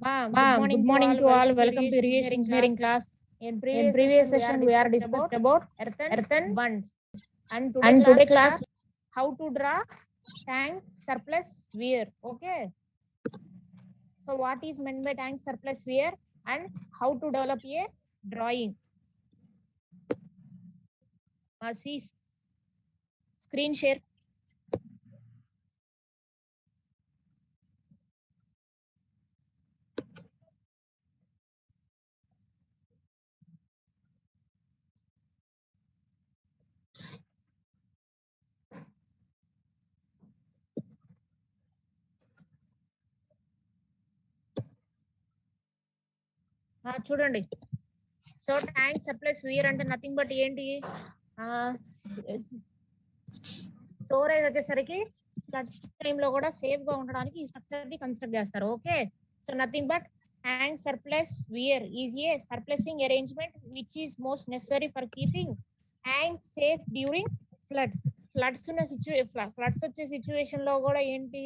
Good morning to all. Welcome to irrigation engineering class. In previous session, we are discussed about earthen bunds. And today class, how to draw tank surplus weir. Okay. So what is meant by tank surplus weir and how to develop a drawing. See screen share. చూడండి. So tank surplus వీర్ అంటే nothing but ఏంటి, storage వచ్చేసరికి floods time లో కూడా safe గా ఉండడానికి ఈ structure ని కన్స్ట్రక్ట్ చేస్తారు. Okay, so nothing but tank surplus weir is a surplussing arrangement which is most necessary for keeping tank safe during floods. Floods వచ్చే సిచ్యువేషన్ లో కూడా ఏంటి,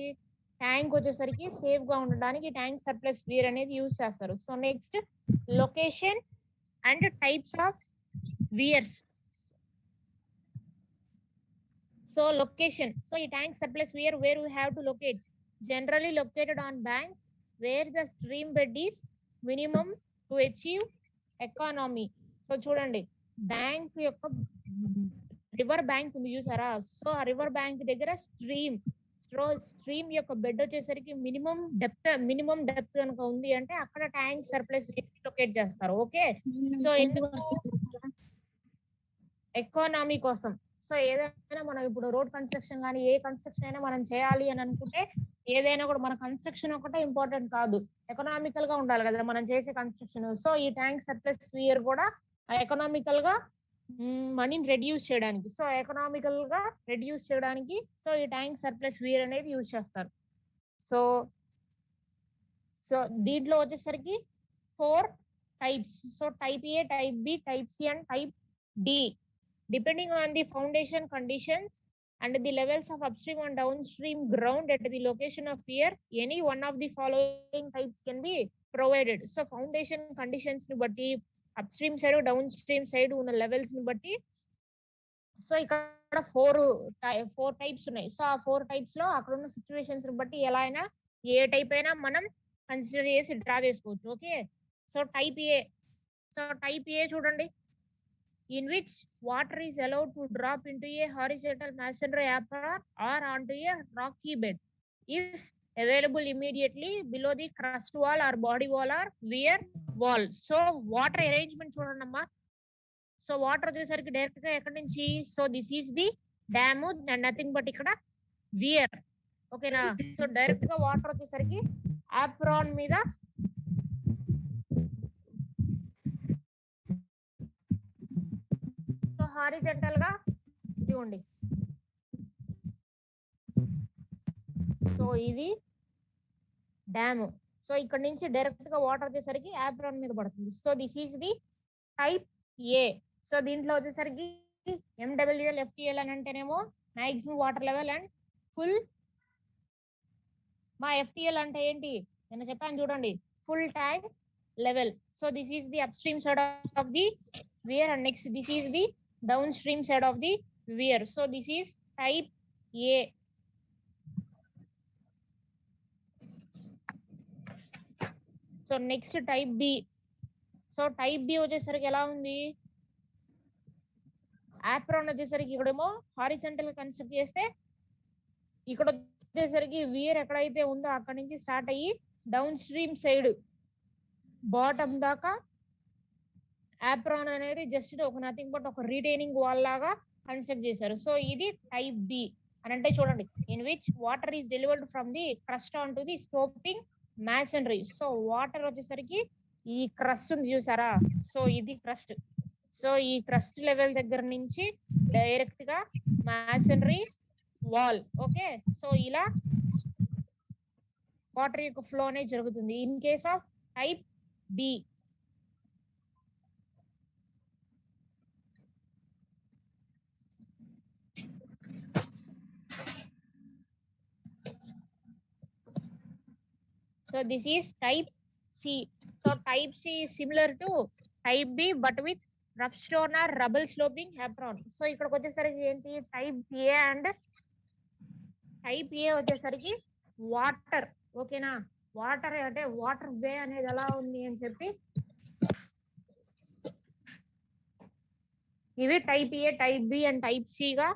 ట్యాంక్ వచ్చేసరికి సేఫ్ గా ఉండడానికి ట్యాంక్ సర్ప్లస్ వీర్ అనేది యూజ్ చేస్తారు. So next location and types of weirs. So location. So a tank surplus weir where we have to locate, generally located on bank where the stream bed is minimum to achieve economy. So చూడండి, bank యొక్క river bank ఉంది చూసారా. So ఆ river bank దగ్గర stream యొక్క bed వచ్చేసరికి minimum depth కనుక ఉంది అంటే అక్కడ ట్యాంక్ సర్ప్లస్ లొకేట్ చేస్తారు. ఓకే, సో ఎకానమీ కోసం. సో ఏదైనా మనం ఇప్పుడు రోడ్ కన్స్ట్రక్షన్ కానీ ఏ కన్స్ట్రక్షన్ అయినా మనం చేయాలి అని అనుకుంటే ఏదైనా కూడా మన కన్స్ట్రక్షన్ ఒకటే ఇంపార్టెంట్ కాదు, ఎకనామికల్ గా ఉండాలి కదా మనం చేసే కన్స్ట్రక్షన్. సో ఈ ట్యాంక్ సర్ప్లస్ స్పియర్ కూడా ఎకనామికల్ గా మనీని రెడ్యూస్ చేయడానికి, సో ఎకనామికల్ గా రెడ్యూస్ చేయడానికి సో ఈ ట్యాంక్ సర్ప్లస్ వీర్ అనేది యూజ్ చేస్తారు. సో దీంట్లో వచ్చేసరికి 4 types. So type A, type B, type C and type D. Depending on the foundation conditions and the levels of upstream and downstream ground at the location of weir, any one of the following types can be provided. So foundation conditions ni batti, upstream side downstream side ఉన్న levels ని బట్టి so ఇక్కడ 4 types ఉన్నాయి. So ఆ 4 types లో అక్కడ ఉన్న situations ని బట్టి ఎలా అయినా ఏ టైప్ అయినా మనం కన్సిడర్ చేసి డ్రా చేసుకోవచ్చు. ఓకే, సో టైప్ ఏ చూడండి, in which water is allowed to drop into a horizontal masonry apron or onto a rocky bed if available immediately below the crust wall or body wall or weir wall. So water arrangement చూడండి అమ్మా. So water వచ్చేసరికి direct గా ఎక్కడి నుంచి, so this is the dam and nothing but ఇక్కడ we're. ఓకేనా, so direct గా water వచ్చేసరికి ఆప్రాన్ మీద సో హారిజంటల్ గా ఇవ్వండి. సో ఇది డ్యామ్. సో ఇక్కడ నుంచి డైరెక్ట్ గా వాటర్ వచ్చేసరికి ఆప్రాన్ మీద పడుతుంది. So this is the type A. So దీంట్లో వచ్చేసరికి MWL FTL అని అంటేనేమో maximum water level and full. మా FTL అంటే ఏంటి నేను చెప్పాను చూడండి, full tank level. So this is the upstream side of the weir and next this is the downstream side of the weir. So this is type A. So next type B. So type B వచ్చేసరికి ఎలా ఉంది, apron వచ్చేసరికి ఇక్కడేమో horizontal construct చేస్తే ఇక్కడ వచ్చేసరికి వీర్ ఎక్కడైతే ఉందో అక్కడ నుంచి స్టార్ట్ అయ్యి డౌన్ స్ట్రీమ్ సైడ్ బాటమ్ దాకా ఆప్రాన్ అనేది జస్ట్ ఒక నథింగ్ బట్ ఒక రిటైనింగ్ వాల్ లాగా కన్స్ట్రక్ట్ చేశారు. సో ఇది టైప్ బి అని అంటే చూడండి, in which water is delivered from the crust on to the sloping masonry. So water వచ్చేసరికి ఈ క్రస్ట్ ఉంది చూసారా, సో ఇది క్రస్ట్. సో ఈ క్రస్ట్ లెవెల్ దగ్గర నుంచి డైరెక్ట్ గా మ్యాసనరీ వాల్. ఓకే, సో ఇలా వాటర్ యొక్క ఫ్లో అనేది జరుగుతుంది in case of type B. So this is type C. So type C is similar to type B but with rough stone or rubble sloping apron. So ఇక్కడికి వచ్చేసరికి ఏంటి type A and type A వచ్చేసరికి water. ఓకేనా, water అంటే water వే అనేది ఎలా ఉంది అని చెప్పి ఇవి type A, type B and type C గా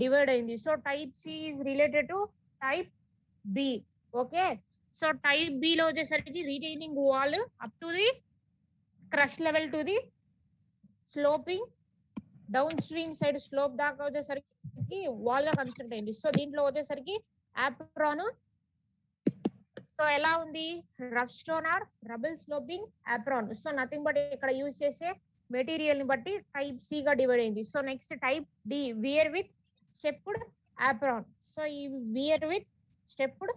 డివైడ్ అయింది. So type C is related to type B. Okay, so type B లో వచ్చేసరికి retaining wall up to the crush level to the sloping downstream side slope దాకా వచ్చేసరికి wall గా construct అయింది. So దీంట్లో వచ్చేసరికి ఆప్రాన్ సో ఎలా ఉంది, rough stone or rubble sloping apron. So nothing but ఇక్కడ యూజ్ చేసే మెటీరియల్ ని బట్టి టైప్ సి గా డివైడ్ అయింది. So next type D, weir with stepped apron. So ఈ weir with stepped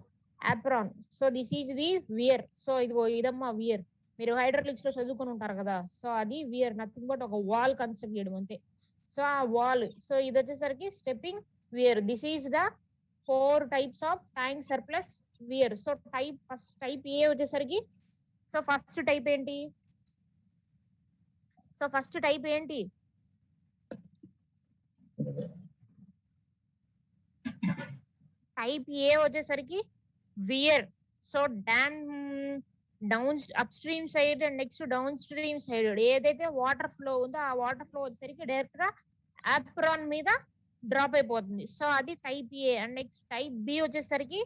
apron. So this is the weir. So ఇదమ్మా weir, మీరు hydraulics లో చదువుకొని ఉంటారు కదా. సో అది వియర్, నథింగ్ బట్ ఒక వాల్ కన్స్ట్రక్ట్ చేయడం అంతే. సో ఆ వాల్, సో ఇది వచ్చేసరికి stepping we're. This is the 4 types of tank surplus wear. So first type A వచ్చేసరికి, సో ఫస్ట్ టైప్ ఏంటి, సో ఫస్ట్ టైప్ ఏంటి, టైప్ ఏ వచ్చేసరికి weir. So down upstream side and next downstream side ఏదైతే water flow ఉందో ఆ water flow వచ్చేసరికి direct గా apron మీద డ్రాప్ అయిపోతుంది. సో అది type A. And next type B వచ్చేసరికి,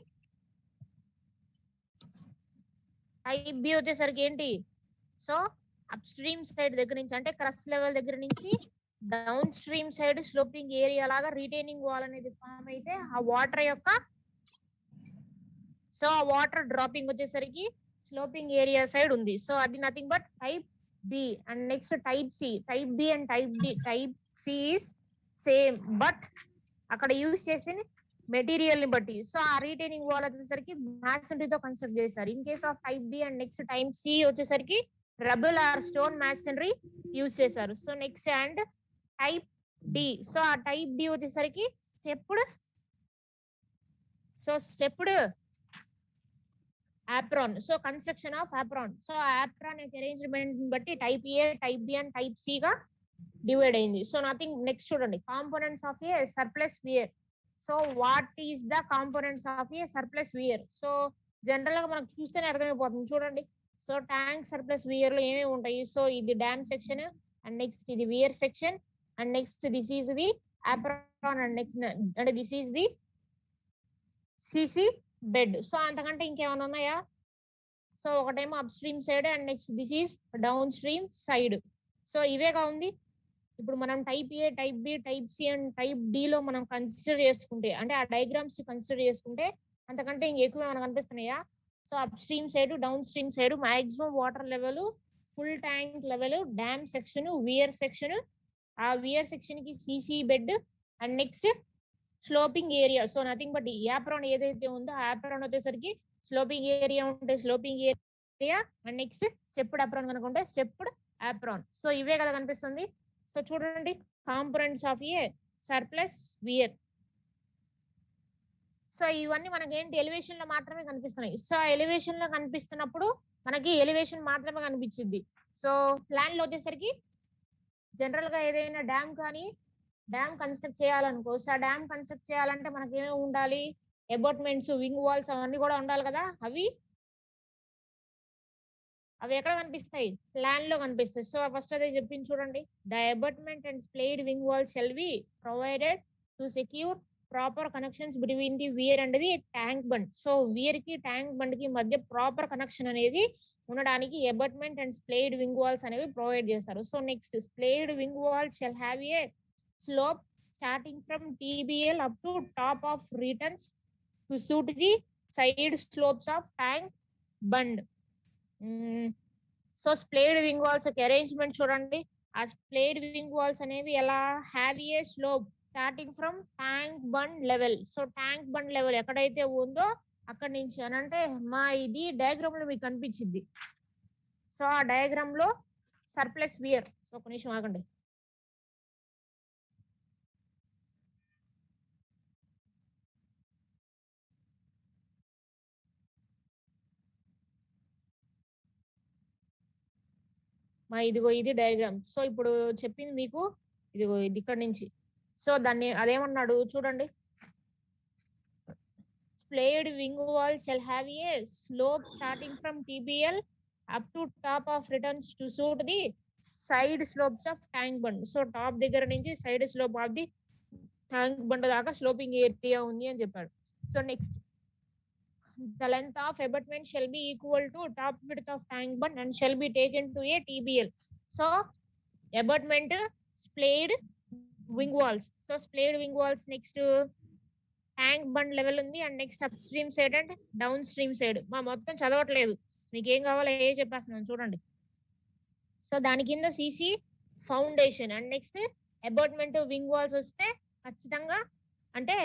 టైప్ బి వచ్చేసరికి ఏంటి, సో అప్ స్ట్రీమ్ సైడ్ దగ్గర నుంచి అంటే క్రస్ట్ లెవెల్ దగ్గర నుంచి downstream side sloping area లాగా రిటైనింగ్ వాల్ అనేది ఫామ్ అయితే ఆ వాటర్ యొక్క, సో ఆ వాటర్ డ్రాపింగ్ వచ్చేసరికి స్లోపింగ్ ఏరియా సైడ్ ఉంది. సో అది nothing but type B. And next type C. Type B and type C is same but అక్కడ యూజ్ చేసిన మెటీరియల్ ని బట్టి. సో ఆ రిటైనింగ్ వాల్ వచ్చేసరికి మ్యాసనరీతో కన్స్ట్రక్ట్ చేశారు. In case of type B and next type C వచ్చేసరికి rubble are stone masonry use చేశారు. So next and type D. So ఆ టైప్ డి వచ్చేసరికి stepped apron. So construction of apron. So apron యొక్క arrangement బట్టి type A, type B and type C గా divide అయింది. So nothing, next చూడండి, components of a surplus weir. So what is the components of a surplus weir. So general గా మనకు చూస్తేనే అర్థమైపోతుంది చూడండి. సో ట్యాంక్ సర్ప్లస్ వియర్ లో ఏమేమి ఉంటాయి, సో ఇది డ్యామ్ సెక్షన్ అండ్ నెక్స్ట్ ఇది weir section and next this is the apron and next అంటే this is the CC bed. So అంతకంటే ఇంకేమైనా ఉన్నాయా, సో ఒకటేమో upstream side and next this is downstream side. So ఇవేగా ఉంది. ఇప్పుడు మనం type A, type B, type C and type D లో మనం కన్సిడర్ చేసుకుంటే అంటే ఆ డయాగ్రామ్స్ కన్సిడర్ చేసుకుంటే అంతకంటే ఇంకెక్కువ మనకు కనిపిస్తున్నాయా. So upstream side, downstream side maximum water level, full tank level, dam section, weir section, ఆ వియర్ సెక్షన్ కి CC bed and next sloping area. So nothing but apron ఏదైతే ఉందో ఆ యాప్రాన్ వచ్చేసరికి స్లోపింగ్ ఏరియా ఉంటే sloping area and next stepped apron కనుకుంటే stepped apron. So ఇవే కదా కనిపిస్తుంది. సో చూడండి, components of a surplus weir. So ఇవన్నీ మనకి ఏంటి ఎలివేషన్ లో మాత్రమే కనిపిస్తున్నాయి. సో ఎలివేషన్ లో కనిపిస్తున్నప్పుడు మనకి ఎలివేషన్ మాత్రమే కనిపించింది. సో ప్లాన్ లో వచ్చేసరికి జనరల్ గా ఏదైనా డ్యామ్ కానీ డ్యామ్ కన్స్ట్రక్ట్ చేయాలనుకో, సో ఆ డ్యామ్ కన్స్ట్రక్ట్ చేయాలంటే మనకి ఏమేమి ఉండాలి, అబాట్మెంట్స్, వింగ్ వాల్స్ అవన్నీ కూడా ఉండాలి కదా. అవి ఎక్కడ కనిపిస్తాయి, ప్లాన్ లో కనిపిస్తాయి. సో ఫస్ట్ అదే చెప్పింది చూడండి, the abutment and splayed wing wall shall be provided to secure proper connections between the weir and the tank bund. So weir కి ట్యాంక్ బండ్ కి మధ్య ప్రాపర్ కనెక్షన్ అనేది ఉండడానికి abutment and splayed wing walls అనేవి provide చేస్తారు. So next splayed wing wall shall have a slope starting from TBL up to top of returns to suit the side slopes of tank bund. So splayed wing walls యొక్క arrangement చూడండి. ఆ splayed wing walls అనేవి ఎలా have a slope starting from tank bund level. So tank bund level ఎక్కడైతే ఉందో అక్కడి నుంచి అని అంటే మా ఇది డయాగ్రామ్ లో మీకు కనిపించింది. సో ఆ డయాగ్రామ్ లో సర్ప్లస్ వియర్. సో ఒక నిమిషం ఆగండి. ఇదిగో ఇది డయాగ్రామ్. సో ఇప్పుడు చెప్పింది మీకు ఇదిగో ఇది ఇక్కడ నుంచి. సో దాన్ని అదేమన్నాడు చూడండి. Splayed wing wall shall have a slope starting from TBL up to top of returns to suit the side slopes of tank bund. So top దగ్గర నుంచి side slope of the tank bund దాకా sloping area ఉంది అని చెప్పాడు. So next the length of abutment shall be equal to top width of tank bund and shall be taken to a TBL. So abutment splayed wing walls. So splayed wing walls next to tank bund level ఉంది and next upstream side and downstream side. మా మొత్తం చదవట్లేదు, మీకు ఏం కావాలో ఏ చెప్పేస్తున్నాను చూడండి. So దాని కింద CC foundation and next abutment wing walls వస్తే ఖచ్చితంగా అంటే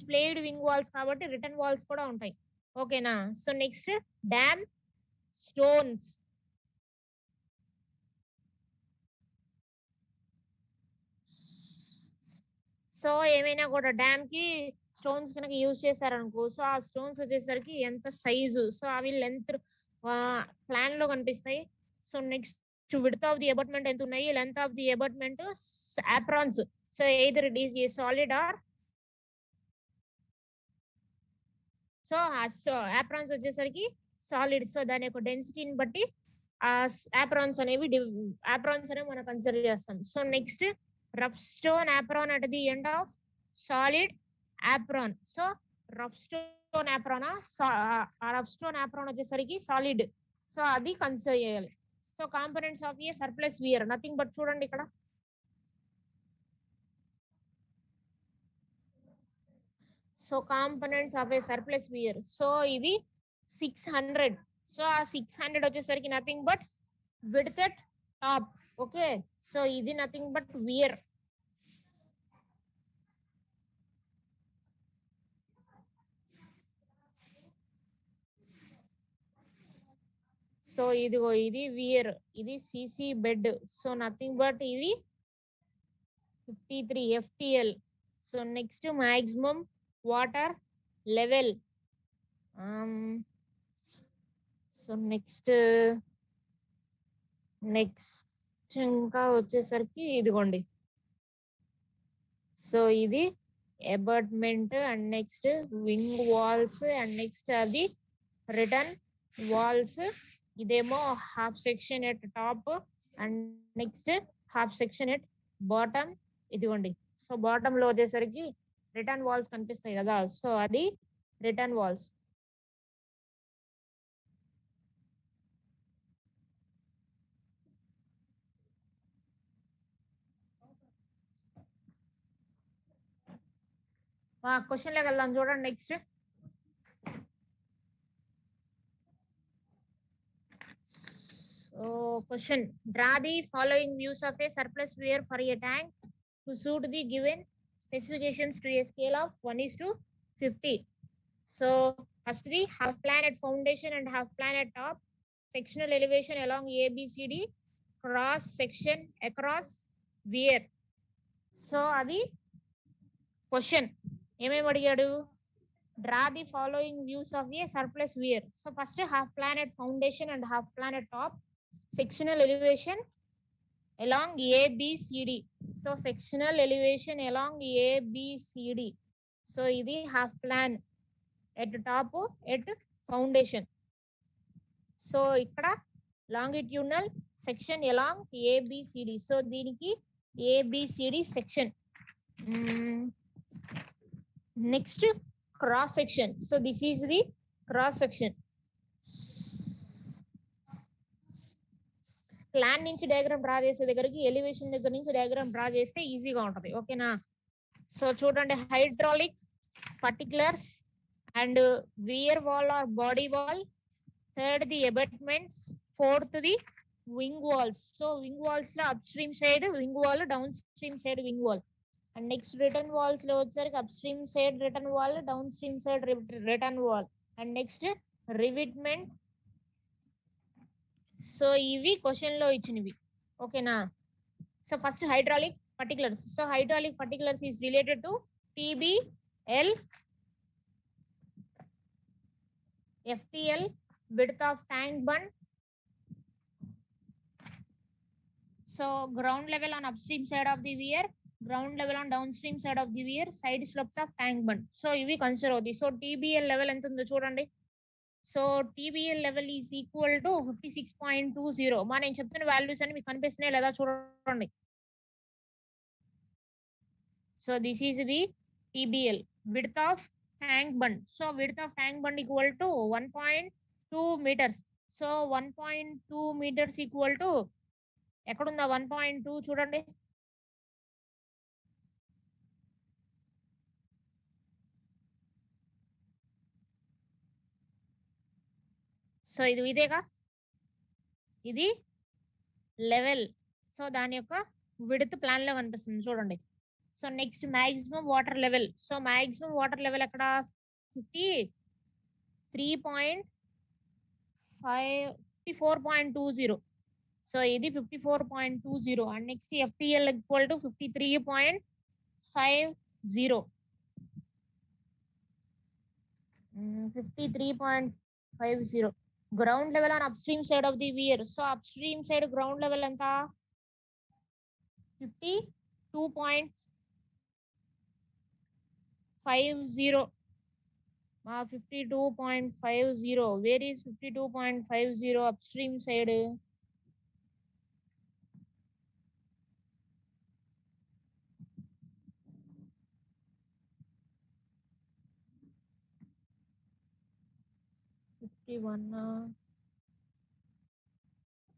స్ప్లేడ్ వింగ్ వాల్స్ కాబట్టి రిటర్న్ వాల్స్ కూడా ఉంటాయి. ఓకేనా. So next dam stones. So ఏమైనా కూడా డ్యామ్ కి స్టోన్స్ కనుక యూజ్ చేశారనుకో, సో ఆ స్టోన్స్ వచ్చేసరికి ఎంత సైజు, సో అవి లెంత్ ప్లాన్ లో కనిపిస్తాయి. So next width of the abutment ఎంత ఉన్నాయి, length of the abutment, aprons. So either it is a solid or so aprons వచ్చేసరికి సాలిడ్. సో దాని యొక్క డెన్సిటీని బట్టి ఆ అప్రాన్స్ అనేవి మనం కన్సిడర్ చేస్తాం. So next rough stone apron at the end of solid apron. So rough stone apron, rough stone apron వచ్చేసరికి solid. So అది కన్సిడర్ చేయాలి. So components of a surplus weir nothing but చూడండి ఇక్కడ. So components of a surplus weir. So ఇది 600. So ఆ 600 వచ్చేసరికి nothing but width at top. Okay. So ఇది nothing but weir. So ఇదిగో ఇది వియర్, ఇది CC bed. So nothing but ఇది 53 FTL. So next maximum water level. So next ఇంకా వచ్చేసరికి ఇదిగోండి. సో ఇది abutment and next wing walls and next అది రిటర్న్ వాల్స్. ఇదేమో half section at top and next half section at bottom. ఇదిగోండి. So bottom లో వచ్చేసరికి రిటర్న్ వాల్స్ కనిపిస్తాయి కదా, సో అది రిటర్న్ వాల్స్. క్వశ్చన్ లోకి వెళ్దాం చూడండి. Next question, draw the following views of a surplus weir for a tank to suit the given specifications to a scale of 1:50. So first the half plan at foundation and half plan at top, sectional elevation along ABCD, cross section across weir. So adi question ఏమేమి అడిగాడు, draw the following views of a surplus weir. So first half plan at foundation and half plan at top, sectional elevation along ABCD. So sectional elevation along ABCD. So ఇది half plan at top at foundation. So ఇక్కడ longitudinal section along ABCD. So దీనికి ABCD section. Next cross section. So this is the cross section. Plan నుంచి diagram draw చేసే దగ్గరికి elevation దగ్గర నుంచి diagram draw చేస్తే ఈజీగా ఉంటది. ఓకేనా. సో చూడండి, hydraulic particulars and weir wall or body wall, third the abutments, fourth the wing walls. So wing walls లో upstream side wing wall, downstream side wing wall. And next return walls లో వచ్చేసరికి upstream side return wall, downstream side return wall. And next revetment. So ఇవి question లో ఇచ్చినవి. ఓకేనా. So first hydraulic particulars. So hydraulic particulars is related to TBL, FTL, width of tank bund, So ground level on upstream side of the weir, ground level on downstream side of the weir, side slopes of tank bund. So ఇవి consider అవుతాయి. So TBL level ఎంత ఉందో చూడండి. So TBL level is equal to 56.20. మా నేను చెప్తున్న values అని మీకు కనిపిస్తున్నాయి లేదా చూడండి. So this is the TBL, width of tank bund. So width of tank bund equal to 1.2 meters. So 1.2 meters equal to ఎక్కడుందా 1.2 చూడండి. సో ఇది ఇదేగా, ఇది లెవెల్. సో దాని యొక్క విడ్త్ ప్లాన్ లో కనిపిస్తుంది చూడండి. So next maximum water level. So maximum water level అక్కడ 54.20. సో ఇది 54.20 and next FTL equal to 53.50. 53.50 ground level on upstream side of the weir. So upstream side ground level ఎంత 52.50. 52.50. Where is 52.50 upstream side?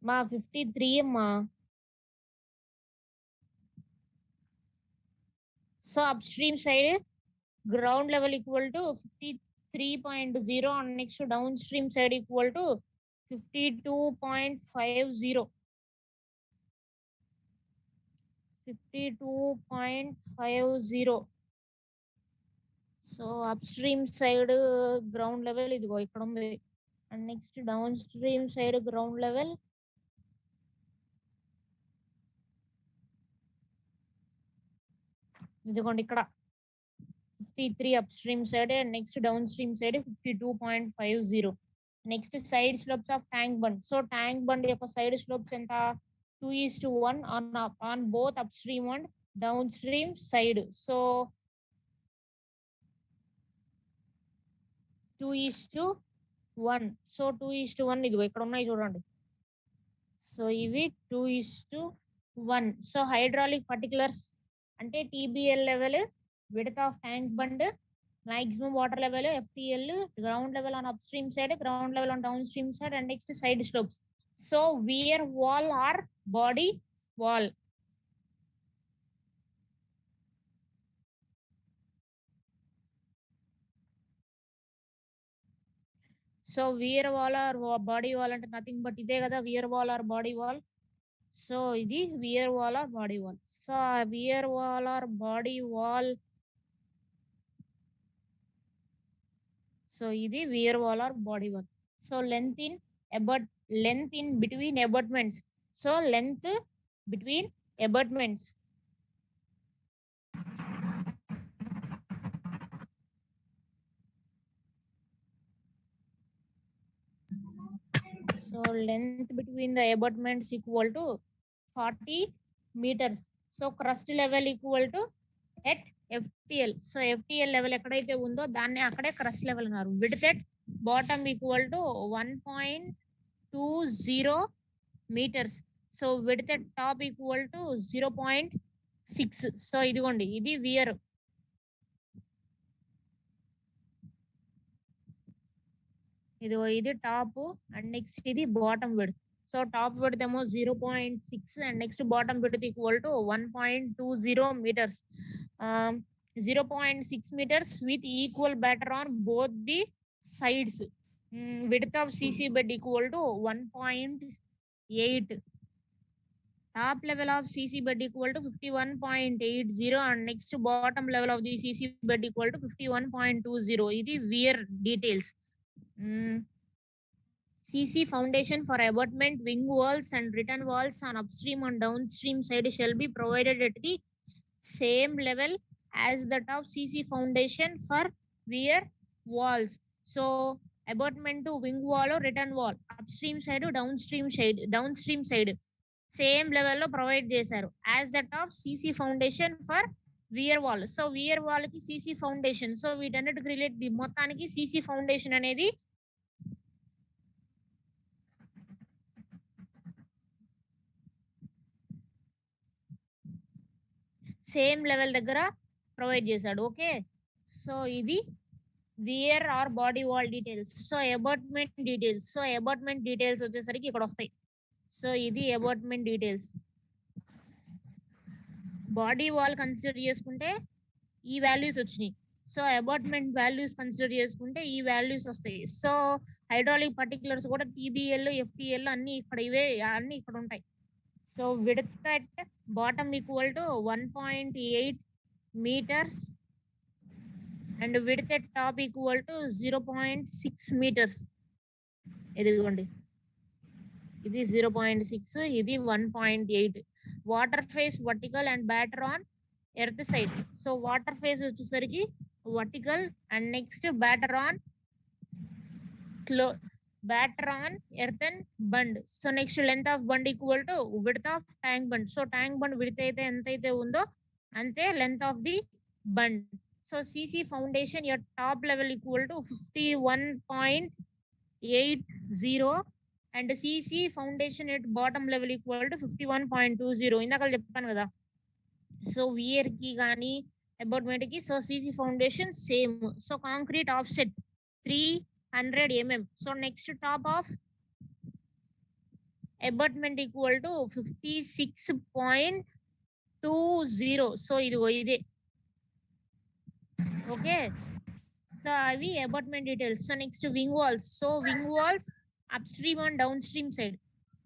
మా 53 అమ్మా. So upstream side ground level equal to 53.0 and next downstream side equal to 52.50. 52.50. So upstream side ground level ఇదిగో ఇక్కడ ఉంది and next downstream side ground level ఇదిగోండి ఇక్కడ 53 upstream side and next downstream side 52.50. Next side slopes of tank bund. So tank bund యొక్క side slopes ఎంత 2:1 on both upstream and downstream side. So 2:1. So 2:1 ఇదిగో ఇక్కడ ఉన్నాయి చూడండి. So ఇవి 2:1. So hydraulic particulars అంటే TBL level, width of tank bund, maximum water level, FTL, ground level on upstream side, ground level on downstream side, and next side slopes. So weir wall or body wall. So weir wall or body wall అంటే nothing but ఇదే కదా weir wall or body wall. So ఇది weir wall or body wall. So weir wall or body wall. So ఇది weir wall or body wall. So length in between abutments. So length between abutments. So length between the abutments equal to 40 meters. So crust level equal to at FTL. So FTL level ఎక్కడైతే ఉందో దాన్ని అక్కడే crust level అన్నారు. Width at bottom equal to 1.20 meters. So width at top equal to 0.6. So ఇదిగోండి ఇది weir. ఇదిగో ఇది top and next ఇది bottom width. So top width ఏమో 0.6 and next bottom width equal to 1.20 meters. 0.6 meters with equal batter on both the sides. Width of CC bed equal to 1.8. Top level of CC bed equal to 51.80 and next bottom level of the CC bed equal to 51.20. ఇది weir details. CC foundation for abutment, wing walls and return walls on upstream and downstream side shall be provided at the same level as that of CC foundation for weir walls. So abutment to wing wall or return wall, upstream side or downstream side. Same level లో provide చేశారు as that of CC foundation for weir wall. So weir wall కి CC foundation, so వీటన్నిటికి relate మొత్తానికి CC foundation అనేది same level దగ్గర provide చేశాడు. Okay, so ఇది weir or body wall details. So abutment details, so abutment details వచ్చేసరికి ఇక్కడ వస్తాయి. సో ఇది abutment details. Body wall consider చేసుకుంటే ఈ వాల్యూస్ వచ్చినాయి. సో అబార్ట్మెంట్ వాల్యూస్ కన్సిడర్ చేసుకుంటే ఈ వాల్యూస్ వస్తాయి. సో హైడ్రాలిక్ పర్టికులర్స్ కూడా టీబీఎల్, ఎఫ్టీఎల్ అన్ని ఇక్కడ ఇవే అన్ని ఇక్కడ ఉంటాయి. So width at bottom equal to 1.8 meters and width at top equal to 0.6 meters. ఇదిగోండి, ఇది 0.6, ఇది 1.8. Water face vertical and batter on earth side. So water face వచ్చేసరికి vertical and next batter on earth and bund. So next length of bund equal to width of tank bund. So tank bund width అయితే ఎంతైతే ఉందో అంతే length of the bund. So CC foundation your top level equal to 51.80 and CC foundation at bottom level equal to 51.20. ఇందాక చెప్పాను కదా. So weir కి కానీ abutment కి so CC foundation same. So concrete offset 300 mm. So next top of abutment equal to 56.20. So ఇదిగో ఇదే. Okay, so అవి abutment details. So next wing walls. So wing walls upstream and downstream side.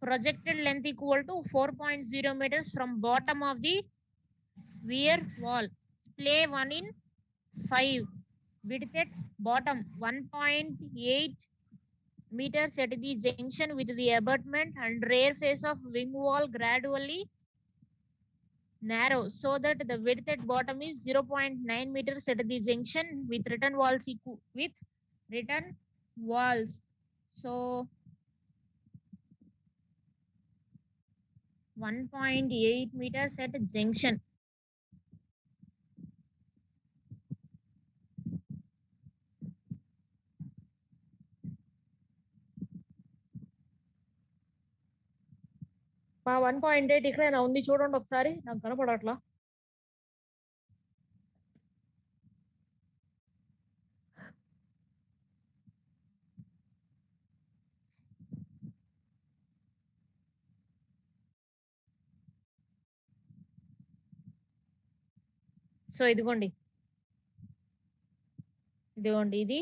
Projected length equal to 4.0 meters from bottom of the weir wall. Splay 1 in 5. Width at bottom 1.8 meters at the junction with the abutment and rear face of wing wall gradually narrow so that the width at bottom is 0.9 meters at the junction with return walls. So 1.8 meters at junction. మా 1.8 ఇక్కడ ఉంది చూడండి ఒకసారి, నాకు కనపడట్లా. So ఇదిగోండి ఇది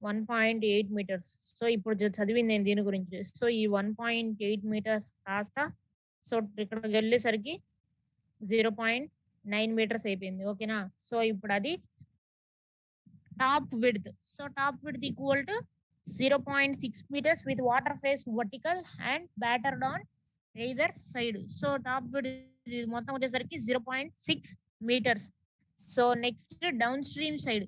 1.8 meters. So ఇప్పుడు చదివింది నేను దీని గురించి. సో ఈ 1.8 meters కాస్త సో ఇక్కడికి వెళ్ళేసరికి 0.9 meters అయిపోయింది. ఓకేనా. సో ఇప్పుడు అది top width. So top width equal to 0.6 meters with water face vertical and battered on either side. So top width మొత్తం వచ్చేసరికి 0.6 meters. So next downstream side.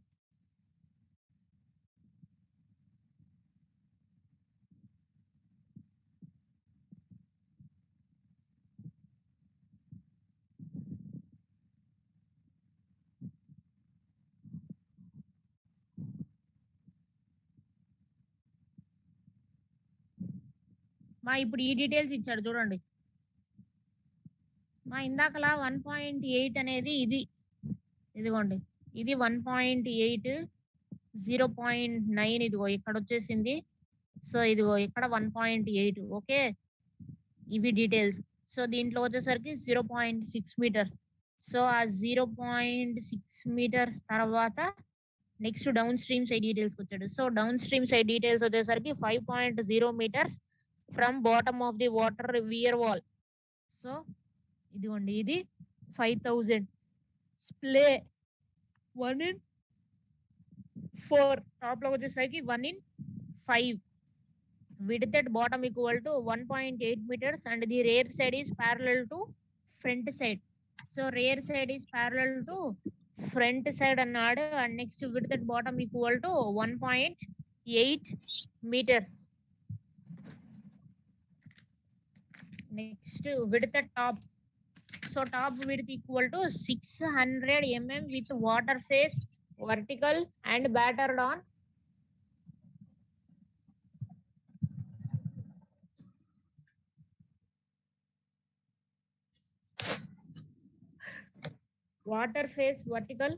మా ఇప్పుడు ఈ డీటెయిల్స్ ఇచ్చాడు చూడండి. మా ఇందాకలా 1.8 అనేది ఇదిగోండి ఇది 1.8, 0.9 ఇదిగో ఇక్కడ వచ్చేసింది. సో ఇదిగో ఇక్కడ 1.8. ఓకే, ఇవి డీటెయిల్స్. సో దీంట్లో వచ్చేసరికి 0.6 meters. సో ఆ 0.6 meters తర్వాత next downstream side details వచ్చాడు. So downstream side details వచ్చేసరికి 5.0 meters from bottom of the water weir wall. So ఇదిగోండి ఇది 5000. Splay 1 in 4. టాప్ లో వచ్చేసరికి 1 in 5. Width at bottom equal to 1.8 meters and the rear side is parallel to front side. So rear side is parallel to front side అన్నాడు. and next width at bottom equal to 1.8 meters. Next, width at top. So top width equal to 600 mm with water face vertical and battered on. Water face vertical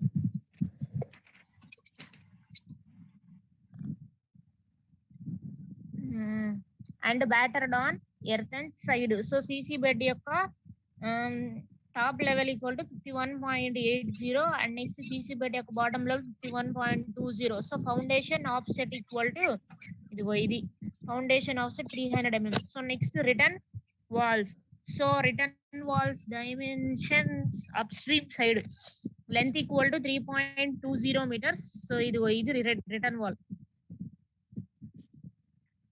and battered on earthen side. So CC bed యొక్క top level equal to 51.80 and next CC bed యొక్క bottom level 51.20. So foundation offset equal to ఇదిగో ఇది foundation offset 300 mm. So next written walls. So written walls dimensions upstream side length equal to 3.20 meters. So ఇదిగో ఇది written wall.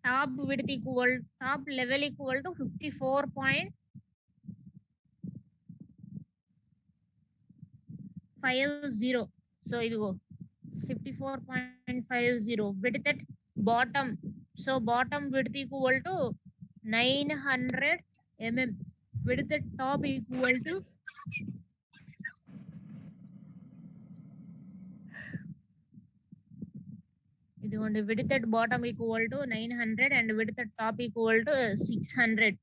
Top width equal, top level equal to 54.50. So idigo 54.50. Width at bottom. So bottom width equal to 900 mm. Width at top equal to ఇదిగోండి width at bottom equal to 900 and width at top equal to 600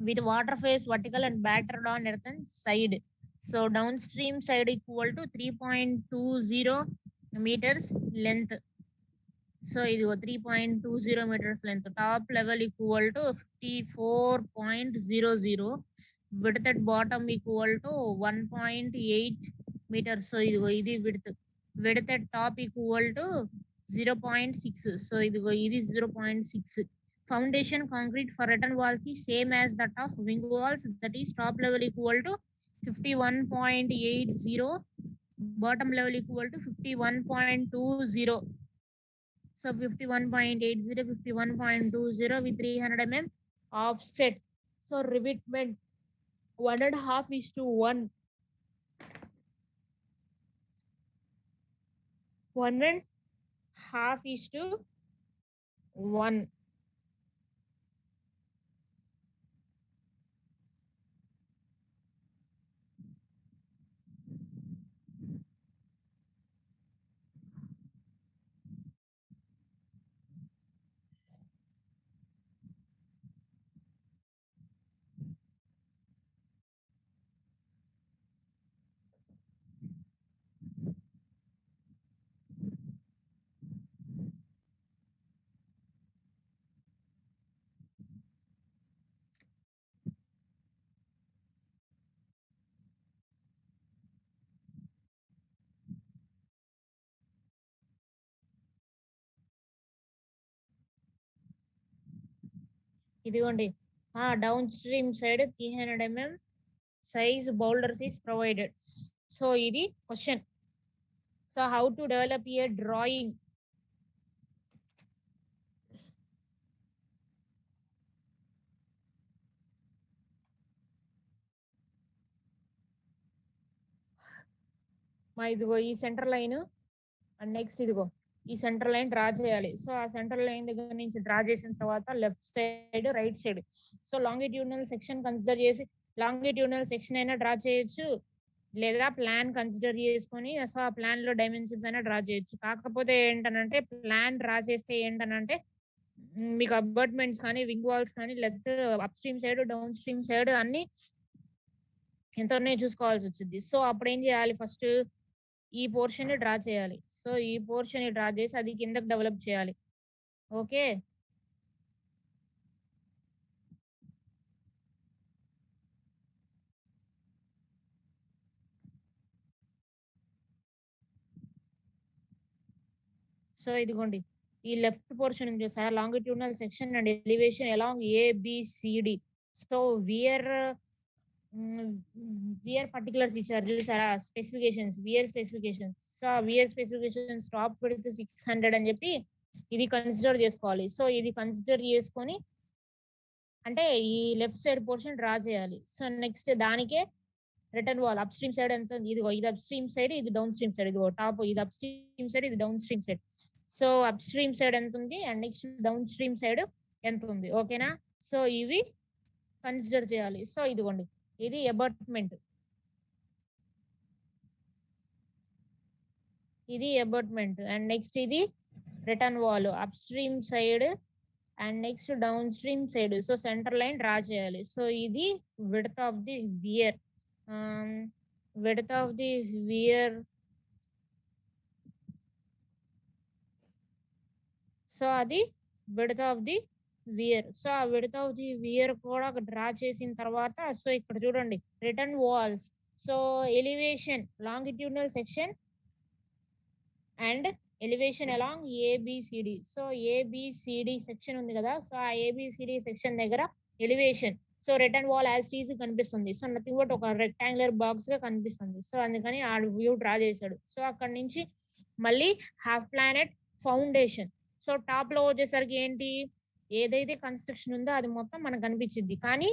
with water face vertical and battered on earthen side. So downstream side equal to 3.20 meters length. So idigo 3.20 meters length. Top level equal to 54.00. Width at bottom equal to 1.8 meters. So idigo idi width. Width at top equal to 0.6. So idigo idi 0.6. Foundation concrete for written walls is same as that of wing walls. That is top level equal to 51.80. Bottom level equal to 51.20. So 51.80, 51.20 with 300 mm offset. So revetment 1.5:1. 1.5:1. ఇదిగోండి down stream side 300 mm size boulders is provided. So ఇది question. So how to develop a drawing? మా ఇదిగో ఈ centre line and next ఇదిగో ఈ centre line draw చేయాలి. So ఆ centre line దగ్గర నుంచి డ్రా చేసిన తర్వాత left side right side so longitudinal section consider చేసి లాంగిట్యూడినల్ సెక్షన్ అయినా డ్రా చేయొచ్చు లేదా ప్లాన్ కన్సిడర్ చేసుకొని సో ఆ ప్లాన్ లో డైమెన్షన్స్ అయినా డ్రా చేయొచ్చు. కాకపోతే ఏంటనంటే ప్లాన్ డ్రా చేస్తే ఏంటనంటే మీకు అపార్ట్మెంట్స్ కానీ వింగ్ వాల్స్ కానీ లేకపోతే up stream side downstream side అన్ని ఎంత ఉన్నాయో చూసుకోవాల్సి వచ్చింది. సో అప్పుడు ఏం చేయాలి, ఫస్ట్ ఈ పోర్షన్ ని డ్రా చేయాలి. సో ఈ పోర్షన్ ని డ్రా చేసి అది కిందకి డెవలప్ చేయాలి. ఓకే, సో ఇదిగోండి ఈ లెఫ్ట్ పోర్షన్ చూసారా, longitudinal section and elevation along ABCD. So weir particulars ఇచ్చారు చూసారా, స్పెసిఫికేషన్స్, వియర్ స్పెసిఫికేషన్స్. సో ఆ వియర్ స్పెసిఫికేషన్ స్టాప్ పెడితే 600 అని చెప్పి ఇది కన్సిడర్ చేసుకోవాలి. సో ఇది కన్సిడర్ చేసుకొని అంటే ఈ లెఫ్ట్ సైడ్ పోర్షన్ డ్రా చేయాలి. సో నెక్స్ట్ దానికే return wall upstream side ఎంత ఉంది, ఇదిగో ఇది అప్ స్ట్రీమ్ సైడ్, ఇది డౌన్ స్ట్రీమ్ సైడ్, ఇదిగో టాప్ ఇది అప్ స్ట్రీమ్ సైడ్, ఇది down stream side. So upstream side ఎంత ఉంది and next downstream side ఎంత ఉంది. ఓకేనా? సో ఇవి కన్సిడర్ చేయాలి. సో ఇదిగోండి, ఇది అబాట్మెంట్, ఇది అబాట్మెంట్. అండ్ నెక్స్ట్ ఇది return wall upstream side and next downstream side. So centre line draw చేయాలి. సో ఇది width of the weir, width of the weir. So అది width of the weir. So ఆ width of the weir కూడా draw చేసిన తర్వాత, so ఇక్కడ చూడండి return walls. So elevation longitudinal section and elevation along A B C D. So A B C D section ఉంది కదా, so ఆ ఏబిసిడి సెక్షన్ దగ్గర elevation. So return wall as టీజ్ కనిపిస్తుంది. సో నథింగ్ బట్ ఒక రెక్టాంగులర్ బాక్స్ గా కనిపిస్తుంది. సో అందుకని ఆ వ్యూ డ్రా చేశాడు. సో అక్కడ నుంచి మళ్ళీ half planet foundation. So top లో వచ్చేసరికి ఏంటి, ఏదైతే కన్స్ట్రక్షన్ ఉందో అది మొత్తం మనకు కనిపించింది. కానీ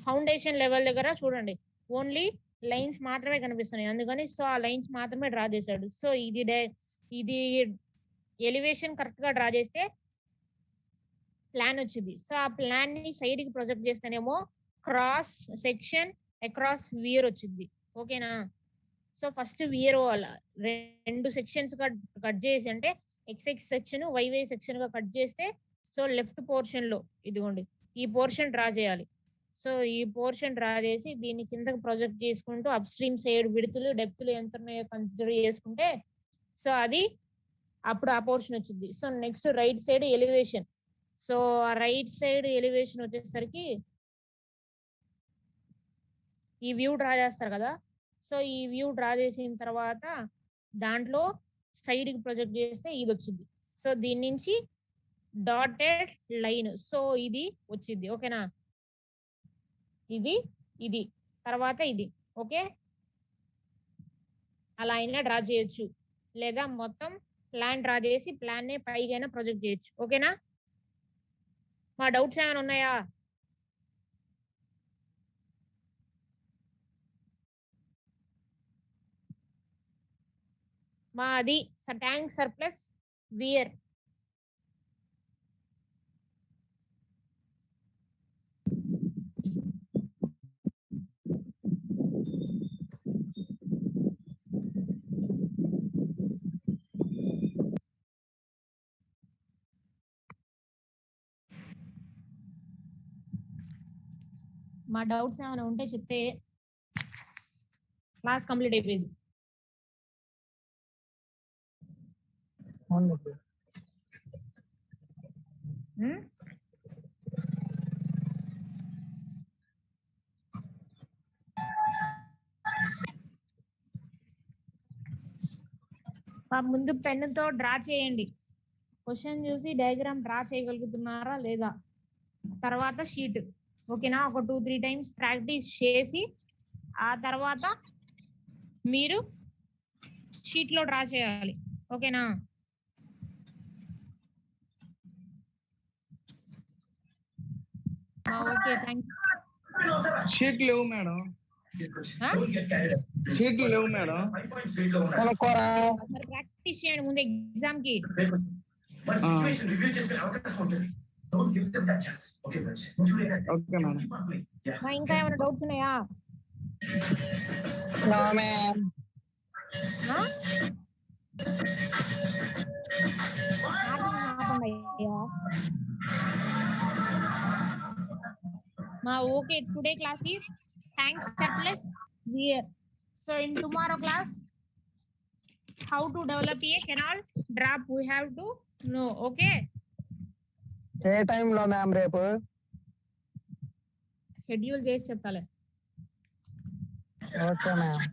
ఫౌండేషన్ లెవెల్ దగ్గర చూడండి ఓన్లీ లైన్స్ మాత్రమే కనిపిస్తున్నాయి. అందుకని సో ఆ లైన్స్ మాత్రమే డ్రా చేశాడు. సో ఇది ఎలివేషన్ కరెక్ట్ గా డ్రా చేస్తే ప్లాన్ వచ్చింది. సో ఆ ప్లాన్ ని సైడ్ కి ప్రొజెక్ట్ చేస్తేనేమో క్రాస్ సెక్షన్ అక్రాస్ వియర్ వచ్చింది. ఓకేనా? సో ఫస్ట్ వియర్ వాల్ రెండు సెక్షన్స్ గా కట్ చేసి, అంటే ఎక్స్ఎక్స్ సెక్షన్ వైవై సెక్షన్ గా కట్ చేస్తే, సో లెఫ్ట్ పోర్షన్ లో ఇదిగోండి ఈ పోర్షన్ డ్రా చేయాలి. సో ఈ పోర్షన్ డ్రా చేసి దీన్ని కిందకి ప్రొజెక్ట్ చేసుకుంటూ అప్ స్ట్రీమ్ సైడ్ విడుతులు డెప్తులు ఎంత ఉన్నాయో కన్సిడర్ చేసుకుంటే, సో అది అప్పుడు ఆ పోర్షన్ వచ్చింది. So next right side elevation. So ఆ రైట్ సైడ్ ఎలివేషన్ వచ్చేసరికి ఈ వ్యూ డ్రా చేస్తారు కదా. సో ఈ వ్యూ డ్రా చేసిన తర్వాత దాంట్లో సైడ్ కి ప్రొజెక్ట్ చేస్తే ఇది వచ్చింది. సో దీని నుంచి డాటెడ్ లైన్, సో ఇది వచ్చింది. ఓకేనా? ఇది తర్వాత ఇది. ఓకే, అలా అయినా డ్రా చేయొచ్చు, లేదా మొత్తం ప్లాన్ డ్రా చేసి ప్లాన్ నే పైగైనా ప్రొజెక్ట్ చేయొచ్చు. ఓకేనా? మా డౌట్స్ ఏమైనా ఉన్నాయా? మాది ట్యాంక్ సర్ప్లస్ వియర్. మా డౌట్స్ ఏమైనా ఉంటే చెప్తే క్లాస్ కంప్లీట్ అయిపోయింది. ముందు పెన్నుతో డ్రా చేయండి. క్వశ్చన్ చూసి డయాగ్రామ్ డ్రా చేయగలుగుతున్నారా లేదా, తర్వాత షీట్. ఓకేనా? ఒక 2-3 టైమ్స్ ప్రాక్టీస్ చేసి ఆ తర్వాత మీరు షీట్ లో డ్రా చేయాలి. ఓకేనా? Okay, thank you. షీట్ లేవు మేడం, షీట్లు లేవు మేడం. ప్రాక్టీస్ చేయండి ముందు ఎగ్జామ్ కి. Okay madam. ఇంకా ఏమైనా డౌట్స్ ఉన్నాయా? Okay, today class is tank surplus wear. So in tomorrow class, how to develop a canal drop we have to know. Okay. A time లో ma'am రేపు schedule చేసి చెప్తాలే. Okay ma'am.